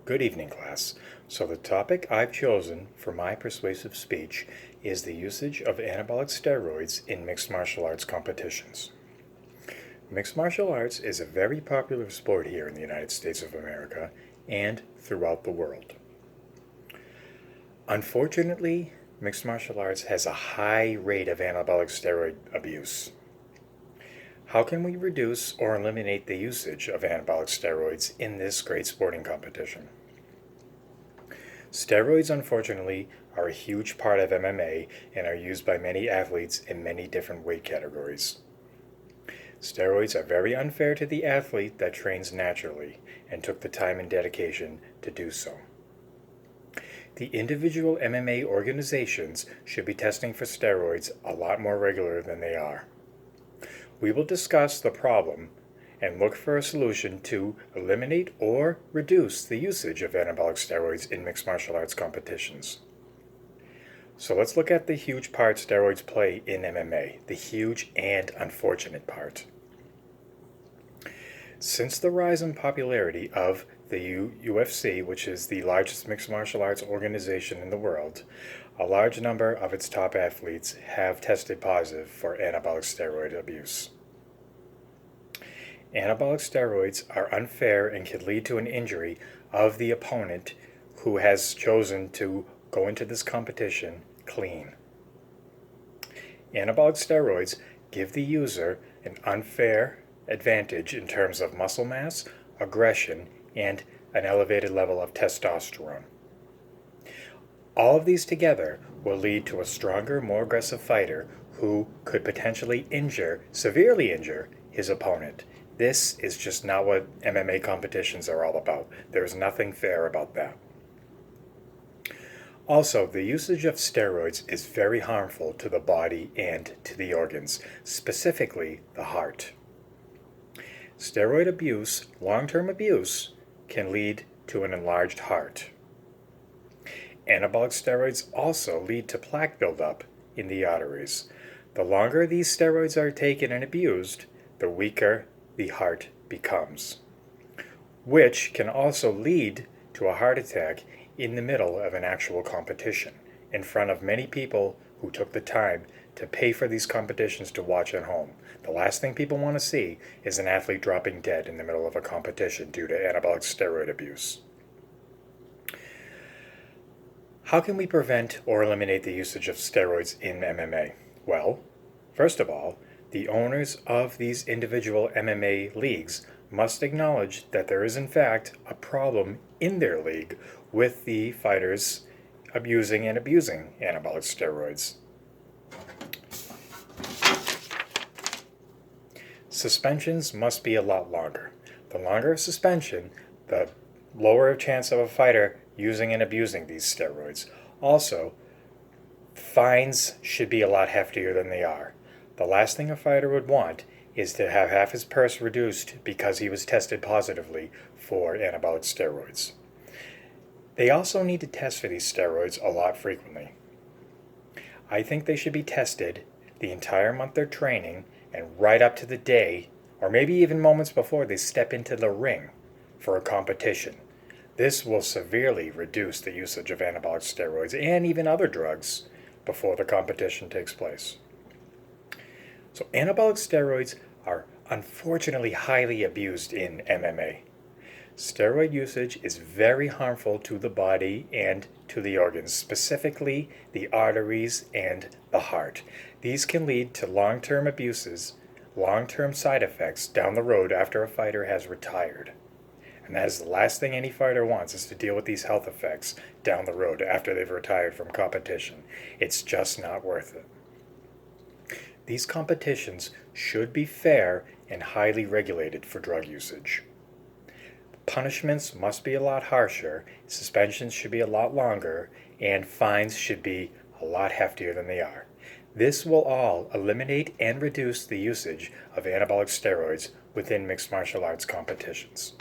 Good evening, class. So the topic I've chosen for my persuasive speech is the usage of anabolic steroids in mixed martial arts competitions. Mixed martial arts is a very popular sport here in the United States of America and throughout the world. Unfortunately, mixed martial arts has a high rate of anabolic steroid abuse. How can we reduce or eliminate the usage of anabolic steroids in this great sporting competition? Steroids, unfortunately, are a huge part of MMA and are used by many athletes in many different weight categories. Steroids are very unfair to the athlete that trains naturally and took the time and dedication to do so. The individual MMA organizations should be testing for steroids a lot more regular than they are. We will discuss the problem and look for a solution to eliminate or reduce the usage of anabolic steroids in mixed martial arts competitions. So let's look at the huge part steroids play in MMA, the huge and unfortunate part. Since the rise in popularity of the UFC, which is the largest mixed martial arts organization in the world, a large number of its top athletes have tested positive for anabolic steroid abuse. Anabolic steroids are unfair and can lead to an injury of the opponent who has chosen to go into this competition clean. Anabolic steroids give the user an unfair advantage in terms of muscle mass, aggression, and an elevated level of testosterone. All of these together will lead to a stronger, more aggressive fighter who could potentially severely injure his opponent. This is just not what MMA competitions are all about. There is nothing fair about that. Also, the usage of steroids is very harmful to the body and to the organs, specifically the heart. Steroid abuse, long-term abuse, can lead to an enlarged heart. Anabolic steroids also lead to plaque buildup in the arteries. The longer these steroids are taken and abused, the weaker the heart becomes, which can also lead to a heart attack in the middle of an actual competition, in front of many people who took the time to pay for these competitions to watch at home. The last thing people want to see is an athlete dropping dead in the middle of a competition due to anabolic steroid abuse. How can we prevent or eliminate the usage of steroids in MMA? Well, first of all, the owners of these individual MMA leagues must acknowledge that there is in fact a problem in their league with the fighters abusing anabolic steroids. Suspensions must be a lot longer. The longer a suspension, the lower chance of a fighter using and abusing these steroids. Also, fines should be a lot heftier than they are. The last thing a fighter would want is to have half his purse reduced because he was tested positively for anabolic steroids. They also need to test for these steroids a lot frequently. I think they should be tested the entire month they're training and right up to the day, or maybe even moments before they step into the ring for a competition. This will severely reduce the usage of anabolic steroids and even other drugs before the competition takes place. So anabolic steroids are unfortunately highly abused in MMA. Steroid usage is very harmful to the body and to the organs, specifically the arteries and the heart. These can lead to long-term abuses, long-term side effects down the road after a fighter has retired. And that is the last thing any fighter wants, is to deal with these health effects down the road after they've retired from competition. It's just not worth it. These competitions should be fair and highly regulated for drug usage. Punishments must be a lot harsher, suspensions should be a lot longer, and fines should be a lot heftier than they are. This will all eliminate and reduce the usage of anabolic steroids within mixed martial arts competitions.